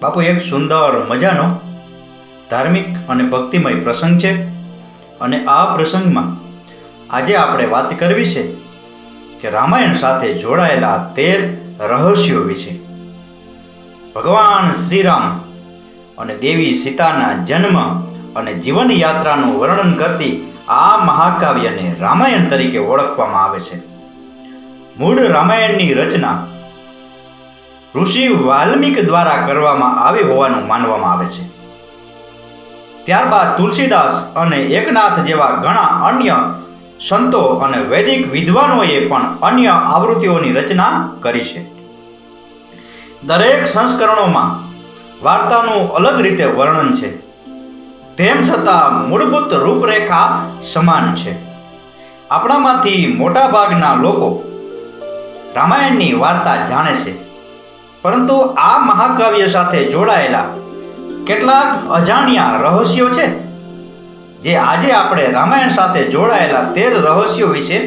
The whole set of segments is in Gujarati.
બાપુ, એક સુંદર મજાનો ધાર્મિક અને ભક્તિમય પ્રસંગ છે અને આ પ્રસંગમાં આજે આપણે વાત કરવી છે કે રામાયણ સાથે જોડાયેલા 13 રહસ્યો વિશે. ભગવાન શ્રીરામ અને દેવી સીતાના જન્મ અને જીવન યાત્રાનું વર્ણન કરતી આ મહાકાવ્યને રામાયણ તરીકે ઓળખવામાં આવે છે. મૂળ રામાયણની રચના ઋષિ વાલ્મીક દ્વારા કરવામાં આવી હોવાનું માનવામાં આવે છે. ત્યારબાદ તુલસીદાસ અને એકનાથ જેવા ઘણા અન્ય સંતો અને વૈદિક વિદ્વાનોએ પણ અન્ય આવૃત્તિઓની રચના કરી છે. દરેક સંસ્કરણોમાં વાર્તાનું અલગ રીતે વર્ણન છે, તેમ છતાં મૂળભૂત રૂપરેખા સમાન છે. આપણામાંથી મોટાભાગના લોકો રામાયણની વાર્તા જાણે છે, પરંતુ આ મહાકાવ્ય સાથે જોડાયેલા કેટલાક અજાણ્યા રહસ્યો છે, જે આજે આપણે રામાયણ સાથે જોડાયેલા 13 રહસ્યો વિશે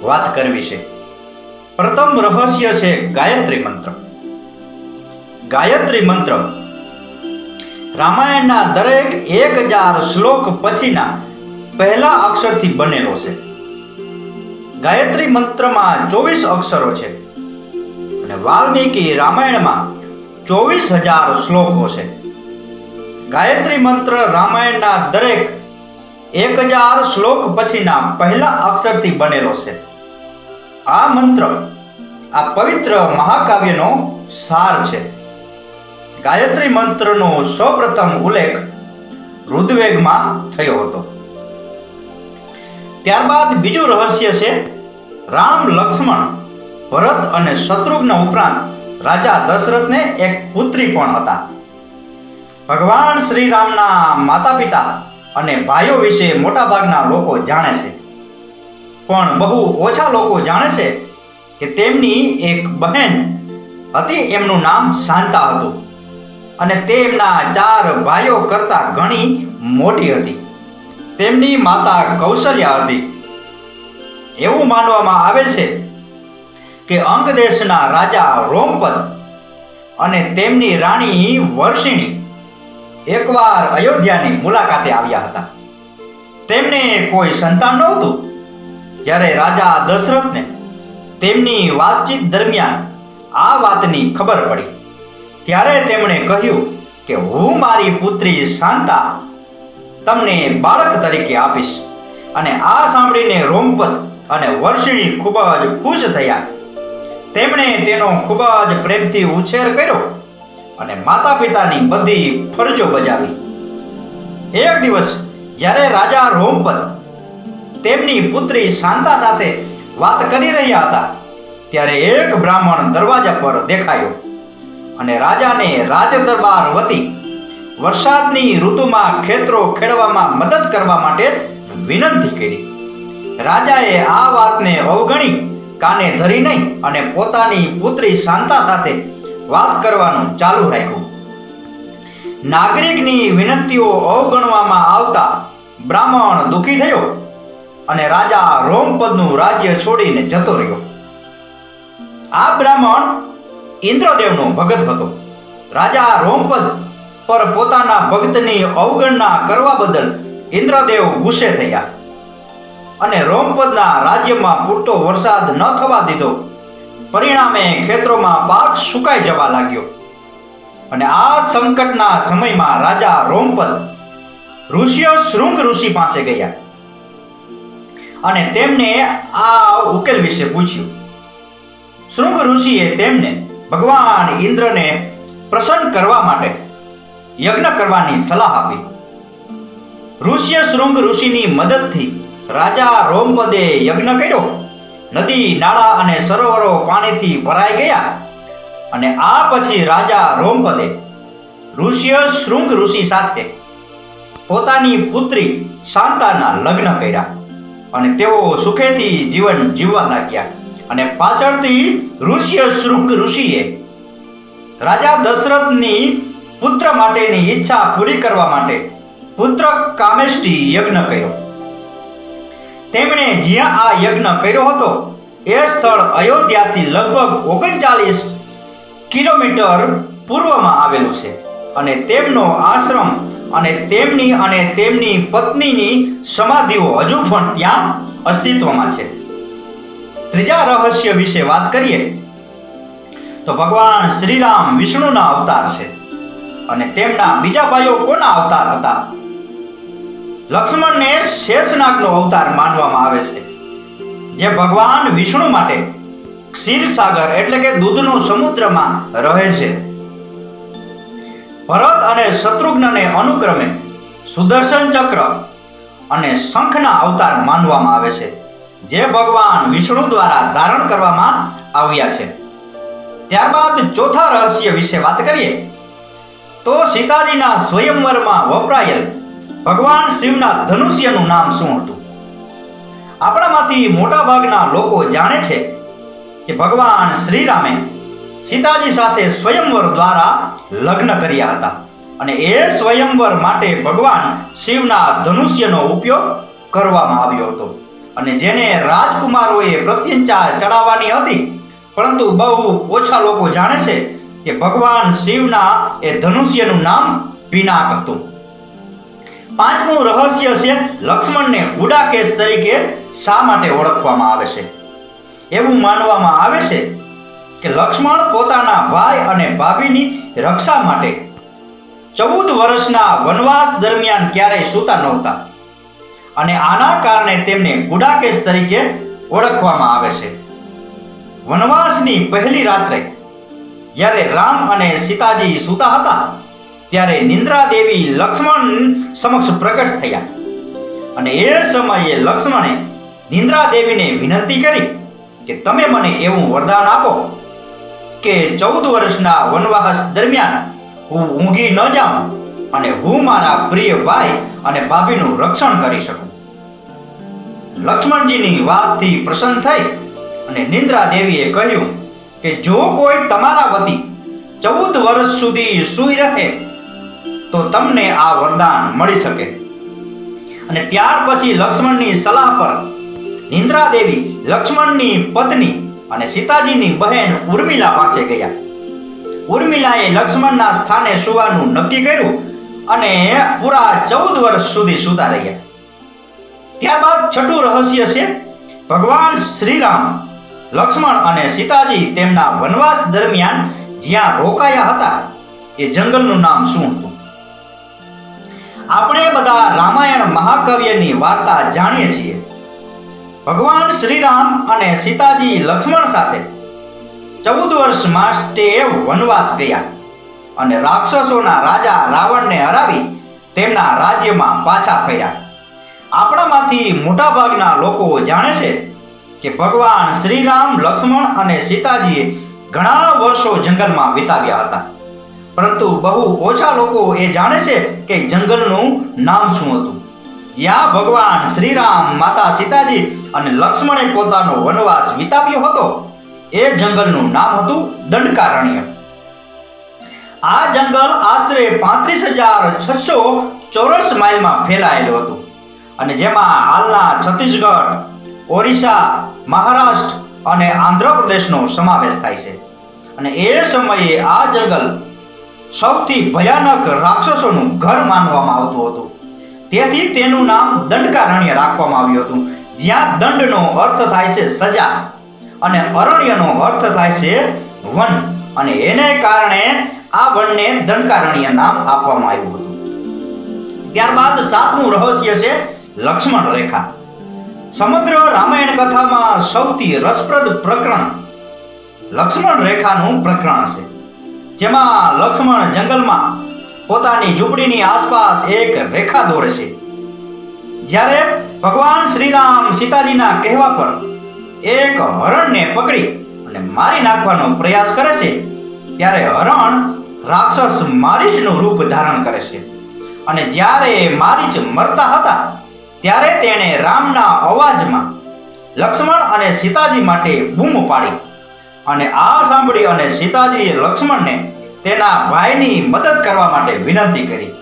વાત કરવી છે. પ્રથમ રહસ્ય છે ગાયત્રી મંત્ર. ગાયત્રી મંત્ર રામાયણના દરેક 1000 શ્લોક પછીના પહેલા અક્ષરથી બનેલો છે. ગાયત્રી મંત્રમાં 24 અક્ષરો છે અને વાલ્મીકી રામાયણમાં 24,000 શ્લોકો છે. ગાયત્રી મંત્ર રામાયણના દરેક 1000 શ્લોક પછીના પહેલા અક્ષરથી બનેલો છે. આ મંત્ર આ પવિત્ર મહાકાવ્યનો સાર છે. ગાયત્રી મંત્રનો સૌપ્રથમ ઉલ્લેખ ઋગ્વેદમાં થયો હતો. ત્યારબાદ બીજું રહસ્ય છે રામ, લક્ષ્મણ, ભરત અને શત્રુઘ્ન ઉપરાંત રાજા દશરથને એક પુત્રી પણ હતા. ભગવાન શ્રી રામના માતા પિતા અને ભાઈઓ વિશે મોટાભાગના લોકો જાણે છે, પણ બહુ ઓછા લોકો જાણે છે કે તેમની એક બહેન હતી, એમનું નામ શાંતા હતું અને તેમના 4 ભાઈઓ કરતાં ઘણી મોટી હતી. તેમની માતા કૌશલ્યા હતી. એવું માનવામાં આવે છે કે અંગ દેશના રાજા રોમપદ અને તેમની રાણી વર્ષિણી એકવાર અયોધ્યાની મુલાકાતે આવ્યા હતા. તેમને કોઈ સંતાન નહોતું. જ્યારે રાજા દશરથને તેમની વાતચીત દરમિયાન આ વાતની ખબર પડી, ત્યારે તેમણે કહ્યું કે હું મારી પુત્રી શાંતા તમને બાળક તરીકે આપીશ. અને આ સાંભળીને રોમપદ અને વર્ષિણી ખૂબ જ ખુશ થયા. તેમણે તેનો ખૂબ જ પ્રેમથી ઉછેર કર્યો અને માતા પિતાની બધી ફરજો બજાવી. એક દિવસ જ્યારે રાજા રોમપદ તેમની પુત્રી શાંતા સાથે વાત કરી રહ્યા હતા, ત્યારે એક બ્રાહ્મણ દરવાજા પર દેખાયો અને રાજાને રાજદરબાર વતી વરસાદની ઋતુમાં ખેતરો ખેડવામાં મદદ કરવા માટે વિનંતી કરી. રાજાએ આ વાતને અવગણી કાને ધરી નહીં અને પોતાની પુત્રી શાંતા સાથે વાત કરવાનું ચાલુ રાખ્યું. નાગરિકની વિનંતીઓ અવગણવામાં આવતા બ્રાહ્મણ દુઃખી થયો અને રાજા રોમપદનું રાજ્ય છોડીને જતો રહ્યો. આ બ્રાહ્મણ ઇન્દ્રદેવનો ભગત હતો. રાજા રોમપદ પર પોતાના ભક્તની અવગણના કરવા બદલ ઇન્દ્રદેવ ગુસ્સે થયા અને રોમપદના રાજ્યમાં પૂરતો વરસાદ ન થવા દીધો. પરિણામે ખેતરોમાં પાક સુકાઈ જવા લાગ્યો અને આ સંકટના સમયમાં રાજા રોમપદ ઋષિઓ શૃંગ ઋષિ પાસે ગયા અને તેમને આ ઉકેલ વિશે પૂછ્યું. શૃંગ ઋષિએ તેમને ભગવાન ઇન્દ્રને પ્રસન્ન કરવા માટે યજ્ઞ કરવાની સલાહ આપી. ઋષિ શૃંગ ઋષિની મદદથી રાજા રોમપદે યજ્ઞ કર્યો. નદી, નાળા અને સરોવરો પાણીથી ભરાઈ ગયા અને આ પછી રાજા રોમપદે ઋષિ શૃંગ ઋષિ સાથે પોતાની પુત્રી શાંતાના લગ્ન કર્યા અને તેઓ સુખેથી જીવન જીવવા લાગ્યા. અને પાછળથી ઋષિ શૃંગ ઋષિએ રાજા દશરથની પુત્ર માટેની ઈચ્છા પૂરી કરવા માટે પુત્ર કામેષ્ટી યજ્ઞ કર્યો. તેમણે જ્યાં આ યજ્ઞ કર્યો હતો એ સ્થળ અયોધ્યાથી લગભગ 39 કિલોમીટર પૂર્વમાં આવેલું છે અને તેમનો આશ્રમ અને તેમની પત્નીની સમાધિઓ હજુ પણ ત્યાં અસ્તિત્વમાં છે. ત્રીજા રહસ્ય વિશે વાત કરીએ તો ભગવાન શ્રીરામ વિષ્ણુના અવતાર છે અને તેમના બીજા ભાઈઓ કોના અવતાર હતા? લક્ષ્મણને શેષનાગનો અવતાર માનવામાં આવે છે, જે ભગવાન વિષ્ણુ માટે ક્ષીરસાગર એટલે કે દૂધનો સમુદ્રમાં રહે છે. ભરત અને શત્રુઘ્નને અનુક્રમે સુદર્શન ચક્ર અને શંખના અવતાર માનવામાં આવે છે, જે ભગવાન વિષ્ણુ દ્વારા ધારણ કરવામાં આવ્યા છે. ત્યારબાદ ચોથા રહસ્ય વિશે વાત કરીએ તો સીતાજીના સ્વયંવરમાં વપરાયેલ ભગવાન શિવના ધનુષ્યનું નામ શું હતું? આપણામાંથી મોટાભાગના લોકો જાણે છે કે ભગવાન શ્રીરામે સીતાજી સાથે સ્વયંવર દ્વારા લગ્ન કર્યા હતા અને એ સ્વયંવર માટે ભગવાન શિવના ધનુષ્યનો ઉપયોગ કરવામાં આવ્યો હતો અને જેને રાજકુમારોએ પ્રત્યંચા ચડાવવાની હતી, પરંતુ બહુ ઓછા લોકો જાણે છે કે ભગવાન શિવના એ ધનુષ્યનું નામ પિનાક હતું. પાંચમું રહસ્ય છે લક્ષ્મણને ગુડાકેશ તરીકે શા માટે ઓળખવામાં આવે છે? એવું માનવામાં આવે છે કે લક્ષ્મણ પોતાના ભાઈ અને ભાભીની રક્ષા માટે 14 વર્ષના વનવાસ દરમિયાન ક્યારેય સૂતા નહોતા અને આના કારણે તેમને ગુડાકેશ તરીકે ઓળખવામાં આવે છે. વનવાસની પહેલી રાત્રે જ્યારે રામ અને સીતાજી સૂતા હતા ત્યારે નિંદ્રા દેવી લક્ષ્મણ સમક્ષ પ્રગટ થયા અને એ સમયે લક્ષ્મણે નિંદ્રા દેવીને વિનંતી કરી કે તમે મને એવું વરદાન આપો કે 14 વર્ષના વનવાસ દરમિયાન હું ઊંઘી ન જાઉં અને હું મારા પ્રિય ભાઈ અને ભાભીનું રક્ષણ કરી શકું. લક્ષ્મણજીની વાતથી પ્રસન્ન થઈ અને નિંદ્રા દેવીએ કહ્યું કે જો કોઈ તમારા વતી 14 વર્ષ સુધી સૂઈ રહે તો તમને આ વરદાન મળી શકે. અને ત્યાર પછી લક્ષ્મણની સલાહ પર નિંદ્રા દેવી લક્ષ્મણની પત્ની અને સીતાજીની બહેન ઉર્મિલા પાસે ગયા. ઉર્મિલાએ લક્ષ્મણના સ્થાને સુવાનું નક્કી કર્યું અને પૂરા 14 વર્ષ સુધી સૂતા રહ્યા. ત્યારબાદ છઠ્ઠું રહસ્ય છે ભગવાન શ્રીરામ, લક્ષ્મણ અને સીતાજી તેમના વનવાસ દરમિયાન જ્યાં રોકાયા હતા એ જંગલનું નામ શું હતું? આપણે બધા રામાયણ મહાકાવ્યની વાર્તા જાણીએ છીએ. ભગવાન શ્રીરામ અને સીતાજી લક્ષ્મણ સાથે 14 વર્ષ માટે વનવાસ ગયા અને રાક્ષસોના રાજા રાવણને હરાવી તેમના રાજ્યમાં પાછા ફર્યા. આપણામાંથી મોટાભાગના લોકો જાણે છે કે ભગવાન શ્રીરામ, લક્ષ્મણ અને સીતાજીએ ઘણા વર્ષો જંગલમાં વિતાવ્યા હતા, પરંતુ બહુ ઓછા લોકો એ જાણે છે કે જંગલનું નામ શું હતું જ્યાં ભગવાન શ્રીરામ, માતા સીતાજી અને લક્ષ્મણે પોતાનો વનવાસ વિતાવ્યો હતો. એ જંગલનું નામ હતું દંડકારણ્ય. આ જંગલ આશરે 35,600 ચોરસ માઇલમાં ફેલાયેલું હતું અને જેમાં હાલના છત્તીસગઢ, ઓરિસ્સા, મહારાષ્ટ્ર અને આંધ્રપ્રદેશનો સમાવેશ થાય છે. અને એ સમયે આ જંગલ સૌથી ભયાનક રાક્ષસોનું ઘર માનવામાં આવતું હતું. તેથી તેનું નામ દંડકારણ્ય રાખવામાં આવ્યું હતું, જ્યાં દંડનો અર્થ થાય છે સજા અને અરણ્યનો અર્થ થાય છે વન, અને એને કારણે આ વનને દંડકારણ્ય નામ આપવામાં આવ્યું હતું. ત્યારબાદ સાતમું રહસ્ય છે લક્ષ્મણ રેખા. સમગ્ર રામાયણ કથામાં સૌથી રસપ્રદ પ્રકરણ લક્ષ્મણ રેખાનું પ્રકરણ છે, જેમાં લક્ષ્મણ જંગલમાં પોતાની ઝૂંપડીની આસપાસ એક રેખા દોરે છે. જ્યારે ભગવાન શ્રીરામ સીતાજીના કહેવા પર એક હરણને પકડી અને મારી નાખવાનો પ્રયાસ કરે છે, ત્યારે હરણ રાક્ષસ મારીચનું રૂપ ધારણ કરે છે. અને જ્યારે મારીચ મરતા હતા ત્યારે તેણે રામના અવાજમાં લક્ષ્મણ અને સીતાજી માટે બૂમ પાડી અને આ સાંભળી અને સીતાજીએ લક્ષ્મણને તેના ભાઈની મદદ કરવા માટે વિનંતી કરી,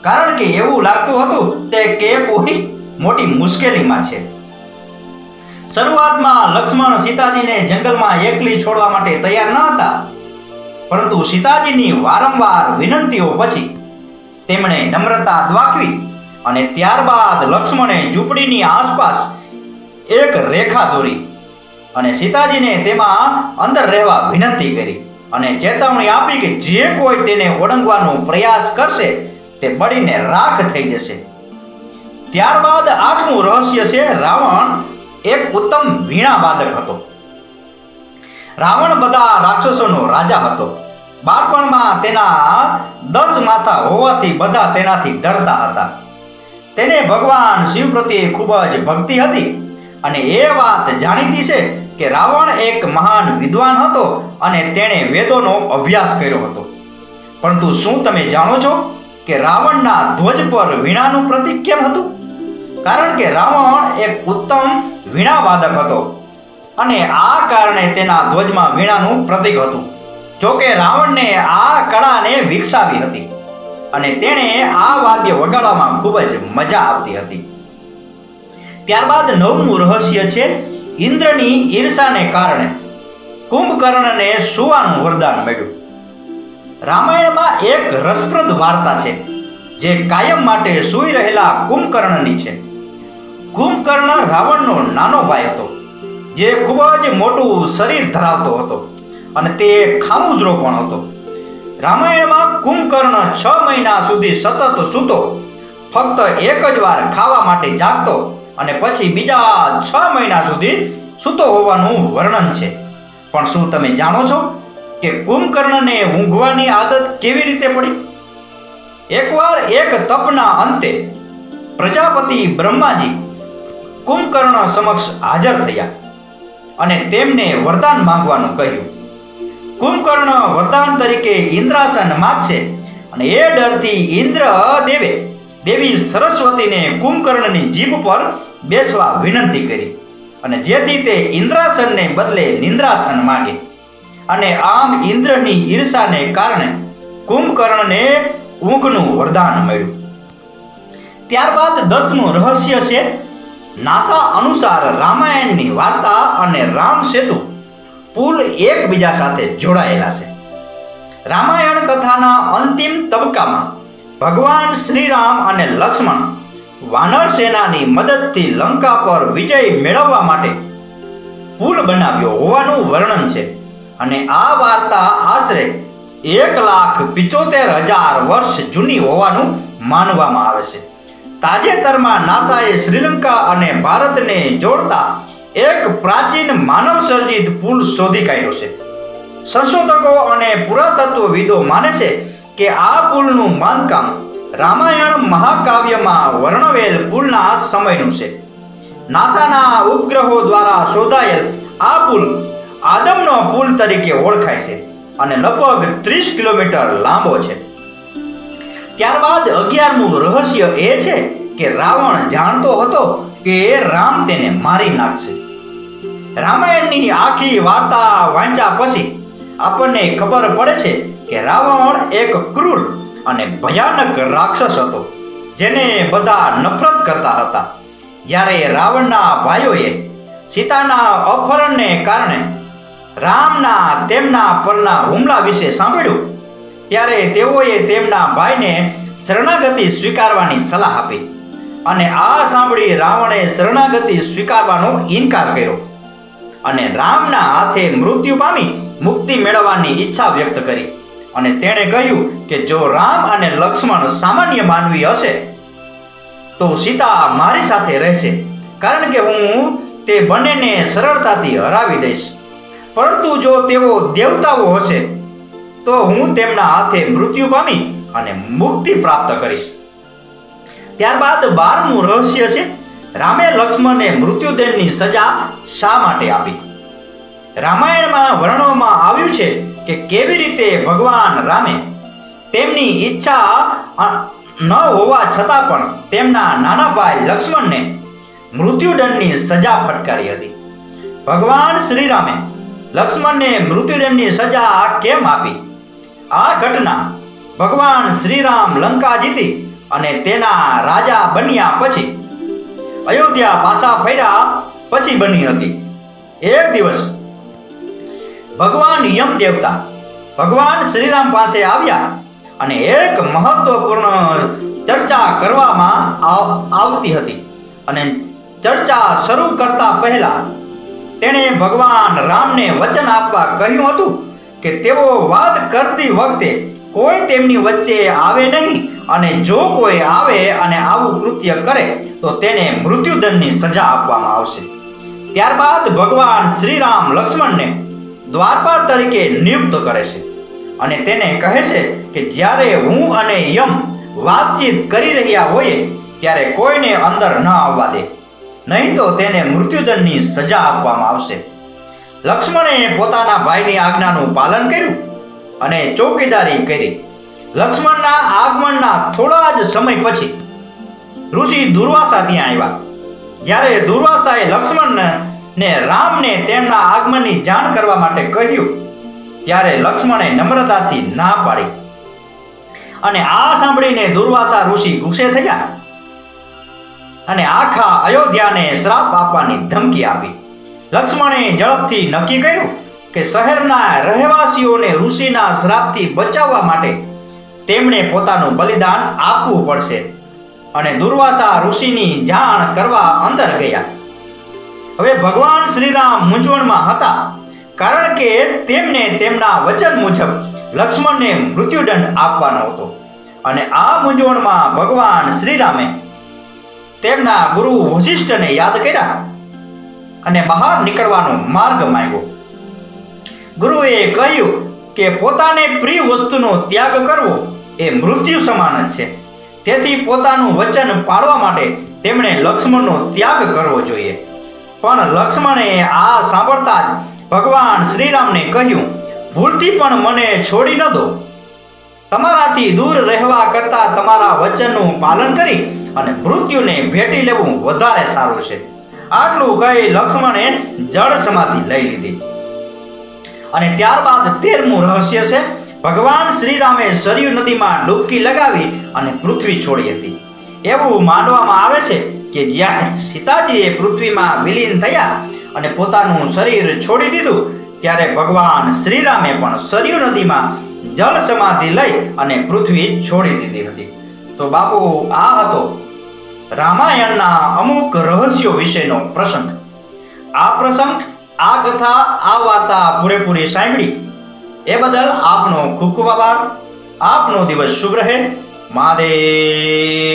કારણ કે એવું લાગતું હતું કે કોઈ મોટી મુશ્કેલીમાં છે. શરૂઆતમાં લક્ષ્મણ સીતાજીને જંગલમાં એકલી છોડવા માટે તૈયાર ન હતા, પરંતુ સીતાજીની વારંવાર વિનંતીઓ પછી તેમણે નમ્રતા દાખવી અને ત્યારબાદ લક્ષ્મણે ઝૂંપડીની આસપાસ એક રેખા દોરી અને સીતાજીને તેમાં અંદર રહેવા વિનંતી કરી અને ચેતવણી આપી કે જે કોઈ તેને ઓળંગવાનો પ્રયાસ કરશે તે બળીને રાખ થઈ જશે. ત્યારબાદ 8મું રહસ્ય છે, રાવણ એક ઉત્તમ વીણા વાદક હતો. રાવણ બધા રાક્ષસોનો રાજા હતો. બાળપણમાં તેના 10 માથા હોવાથી બધા તેનાથી ડરતા હતા. તેને ભગવાન શિવ પ્રત્યે ખૂબ જ ભક્તિ હતી અને એ વાત જાણીતી છે કે રાવણ એક મહાન વિદ્વાન હતો અને તેણે વેદોનો અભ્યાસ કર્યો હતો. પરંતુ શું તમે જાણો છો કે રાવણના ધ્વજ પર વીણાનું પ્રતીક કેમ હતું? કારણ કે રાવણ એક ઉત્તમ વીણા વાદક હતો અને આ કારણે તેના ધ્વજમાં વીણાનું પ્રતીક હતું. જોકે રાવણને આ કળાને વિકસાવી હતી અને તેણે આ વાદ્ય વગાડવામાં ખૂબ જ મજા આવતી હતી. ત્યારબાદ 9મું રહસ્ય છે, ઇન્દ્રની ઈર્ષાને કારણે કુંભકર્ણને સૂવાનું વરદાન મળ્યું. રામાયણમાં એક રસપ્રદ વાર્તા છે જે કાયમ માટે સૂઈ રહેલા કુંભકર્ણની છે. કુંભકર્ણ રાવણનો નાનો ભાઈ હતો જે ખૂબ જ મોટું શરીર ધરાવતો હતો અને તે ખામુજરો પણ હતો. રામાયણમાં કુંભકર્ણ 6 મહિના સુધી સતત સૂતો, ફક્ત એક જ વાર ખાવા માટે જાગતો અને પછી બીજા 6 મહિના સુધી સૂતો હોવાનું વર્ણન છે. પણ શું તમે જાણો છો કે કુંભકર્ણને ઊંઘવાની આદત કેવી રીતે પડી? એકવાર એક તપના અંતે પ્રજાપતિ બ્રહ્માજી કુંભકર્ણ સમક્ષ હાજર થયા અને તેમને વરદાન માંગવાનું કહ્યું. કુંભકર્ણ વરદાન તરીકે ઇન્દ્રાસન માગશે અને એ ડરથી ઇન્દ્ર દેવી સરસ્વતીને કુંભકર્ણની જીભ પર બેસવા વિનંતી કરી અને જેથી તે ઇન્દ્રાસનને બદલે નિંદ્રાસન માગે. અને આમ ઇન્દ્રની ઈર્ષાને કારણે કુંભકર્ણને ઊંઘનું વરદાન મળ્યું. ત્યારબાદ 10મું રહસ્ય છે, નાસા અનુસાર રામાયણની વાર્તા અને રામ સેતુ પુલ એકબીજા સાથે જોડાયેલા છે. રામાયણ કથાના અંતિમ તબક્કામાં ભગવાન શ્રીરામ અને લક્ષ્મણ વાનર સેનાની મદદથી લંકા પર વિજય મેળવવા માટે પુલ બનાવ્યો હોવાનું વર્ણન છે અને આ વાર્તા આશરે 1,75,000 વર્ષ જૂની હોવાનું માનવામાં આવે છે. તાજેતરમાં નાસાએ શ્રીલંકા અને ભારતને જોડતા એક પ્રાચીન માનવ સર્જિત પુલ શોધી કાઢ્યો છે. સંશોધકો અને પુરાતત્વવિદો માને છે કે આ પુલનું બાંધકામ રામાયણ મહાકાવ્યમાં વર્ણવેલ પુલના સમયનું છે. નાસાના ઉપગ્રહો દ્વારા શોધાયેલ આ પુલ આદમનો પુલ તરીકે ઓળખાય છે અને લગભગ 30 કિલોમીટર લાંબો છે. ત્યારબાદ 11મું રહસ્ય એ છે કે રાવણ જાણતો હતો કે રામ તેને મારી નાખશે. રામાયણની આખી વાર્તા વાંચ્યા પછી આપણને ખબર પડે છે કે રાવણ એક ક્રૂર અને ભયાનક રાક્ષસ હતો જેને બધા નફરત કરતા હતા. જ્યારે રાવણના ભાઈઓએ સીતાના અપહરણને કારણે રામના તેમના પરના હુમલા વિશે સાંભળ્યું ત્યારે તેઓએ તેમના ભાઈને શરણાગતિ સ્વીકારવાની સલાહ આપી અને આ સાંભળી રાવણે શરણાગતિ સ્વીકારવાનો ઇનકાર કર્યો અને રામના હાથે મૃત્યુ પામી મુક્તિ મેળવવાની ઈચ્છા વ્યક્ત કરી અને તેણે કહ્યું કે જો રામ અને લક્ષ્મણ સામાન્ય માનવી હશે તો સીતા મારી સાથે રહેશે, કારણ કે હું તે બંનેને સરળતાથી હરાવી દઈશ. પરંતુ જો તેઓ દેવતાઓ હશે તો હું તેમના હાથે મૃત્યુ પામી અને મુક્તિ પ્રાપ્ત કરીશ. ત્યારબાદ 12મું રહસ્ય છે, રામે લક્ષ્મણને મૃત્યુદંડની સજા શા માટે આપી? રામાયણમાં વર્ણવવામાં આવ્યું છે કે કેવી રીતે ભગવાન રામે તેમની ઈચ્છા ન હોવા છતાં પણ તેમના નાના ભાઈ લક્ષ્મણને મૃત્યુદંડની સજા ફટકારી હતી. ભગવાન શ્રીરામે લક્ષ્મણને મૃત્યુદંડની સજા કેમ આપી? આ ઘટના ભગવાન શ્રીરામ લંકા જીતી અને તેના રાજા બન્યા પછી અયોધ્યા પાછા ફર્યા પછી બની હતી. એક દિવસ ભગવાન યમ દેવતા ભગવાન શ્રીરામ પાસે આવ્યા અને એક મહત્વપૂર્ણ ચર્ચા કરવામાં આવતી હતી. અને ચર્ચા શરૂ કરતા પહેલા તેણે ભગવાન રામને વચન આપવા કહ્યું હતું કે તેઓ વાત કરતી વખતે કોઈ તેમની વચ્ચે આવે નહીં, અને જો કોઈ આવે અને આવું કૃત્ય કરે તો તેને મૃત્યુદંડની સજા આપવામાં આવશે. ત્યારબાદ ભગવાન શ્રી રામ લક્ષ્મણને દ્વારપાળ તરીકે નિયુક્ત કરે છે અને તેને કહે છે કે જ્યારે હું અને યમ વાતચીત કરી રહ્યા હોઈએ ત્યારે કોઈને અંદર ન આવવા દે, નહીં તો તેને મૃત્યુદંડની સજા આપવામાં આવશે. લક્ષ્મણે પોતાના ભાઈની આજ્ઞાનું પાલન કર્યું અને ચોકીદારી કરી. લક્ષ્મણના આગમનના થોડા જ સમય પછી ઋષિ દુર્વાસા ત્યાં આવ્યા. જ્યારે દુર્વાસાએ લક્ષ્મણને રામને તેમના આગમનની જાણ કરવા માટે કહ્યું ત્યારે લક્ષ્મણે નમ્રતાથી ના પાડી. અને આ સાંભળીને દુર્વાસા ઋષિ ગુસ્સે થયા અને આખા અયોધ્યાને શ્રાપ આપવાની ધમકી આપી. લક્ષ્મણે ઝડપથી નક્કી કર્યું કે શહેરના રહેવાસીઓને ઋષિના શ્રાપથી બચાવવા માટે તેમણે પોતાનું બલિદાન આપવું પડશે. અને દુર્વાસા ઋષિની જાણ કરવા અંદર ગયા. હવે ભગવાન શ્રીરામ મૂંઝવણમાં હતા, કારણ કે તેમને તેમના વચન મુજબ લક્ષ્મણને મૃત્યુદંડ આપવાનો હતો. અને આ મૂંઝવણમાં ભગવાન શ્રીરામે તેમના ગુરુ વશિષ્ઠને યાદ કર્યા અને બહાર નીકળવાનો માર્ગ માંગ્યો. ગુરુએ કહ્યું કે પોતાને પ્રિય વસ્તુનો ત્યાગ કરવો એ મૃત્યુ સમાન જ છે. તેથી પોતાનું વચન પાળવા માટે તેમણે લક્ષ્મણનો ત્યાગ કરવો જોઈએ. પણ લક્ષ્મણે આ સાંભળતા જ ભગવાન શ્રીરામને કહ્યું, ભૂલથી પણ મને છોડી ન દો. તમારાથી દૂર રહેવા કરતાં તમારા વચનનું પાલન કરી અને મૃત્યુને ભેટી લેવું વધારે સારું છે. આટલું કહી લક્ષ્મણે જળ સમાધિ લઈ લીધી. અને ત્યારબાદ 13મું રહસ્ય છે, ભગવાન શ્રીરામે સરયુ નદીમાં ડૂબકી લગાવી અને પૃથ્વી છોડી હતી. એવું માનવામાં આવે છે કે જ્યારે સીતાજીએ પૃથ્વીમાં વિલીન થયા અને પોતાનું શરીર છોડી દીધું ત્યારે ભગવાન શ્રીરામે પણ સરયુ નદીમાં જળ સમાધિ લઈ અને પૃથ્વી છોડી દીધી હતી. તો બાપુ, આ હતો રામાયણના અમુક રહસ્યો વિશેનો પ્રસંગ. આ પ્રસંગ, આ કથા, આ વાર્તા પૂરેપૂરી સાંભળી એ બદલ આપનો ખૂબ ખૂબ આભાર. આપનો દિવસ શુભ રહે. મહાદેવ.